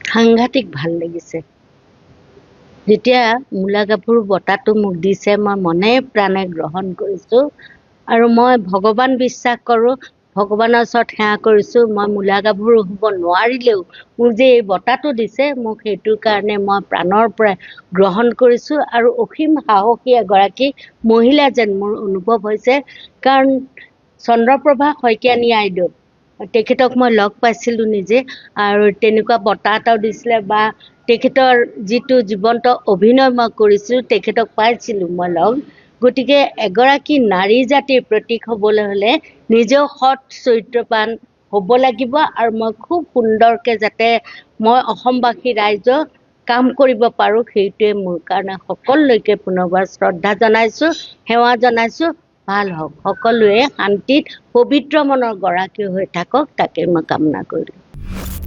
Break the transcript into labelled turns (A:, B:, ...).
A: সাংঘাতিক ভাল লাগিছে। যেতিয়া মূলা গাভৰু বঁটাটো মোক দিছে মই মনে প্ৰাণে গ্ৰহণ কৰিছোঁ আৰু মই ভগৱান বিশ্বাস কৰোঁ, ভগৱানৰ ওচৰত সেৱা কৰিছোঁ। মই মূলা গাভৰু হ'ব নোৱাৰিলেও মোক যে এই বঁটাটো দিছে মোক সেইটোৰ কাৰণে মই প্ৰাণৰ পৰা গ্ৰহণ কৰিছোঁ আৰু অসীম সাহসী এগৰাকী মহিলা যেন মোৰ অনুভৱ হৈছে। কাৰণ চন্দ্ৰপ্ৰভা শইকীয়ানী আইদেউ, তেখেতক মই লগ পাইছিলোঁ নিজে আৰু তেনেকুৱা বঁটা এটাও দিছিলে বা তেখেতৰ যিটো জীৱন্ত অভিনয় মই কৰিছিলোঁ তেখেতক পাইছিলোঁ মই লগ। গতিকে এগৰাকী নাৰী জাতিৰ প্ৰতীক হ'বলৈ হ'লে নিজেও সৎ চৰিত্ৰৱান হ'ব লাগিব আৰু মই খুব সুন্দৰকৈ যাতে মই অসমবাসী ৰাইজক কাম কৰিব পাৰোঁ সেইটোৱে মোৰ কাৰণে সকলোলৈকে পুনৰবাৰ শ্ৰদ্ধা জনাইছোঁ, সেৱা জনাইছোঁ। ভাল হওক, সকলোৱে শান্তিত পবিত্ৰ মনৰ গৰাকী হৈ থাকক, তাকে মই কামনা কৰিলোঁ।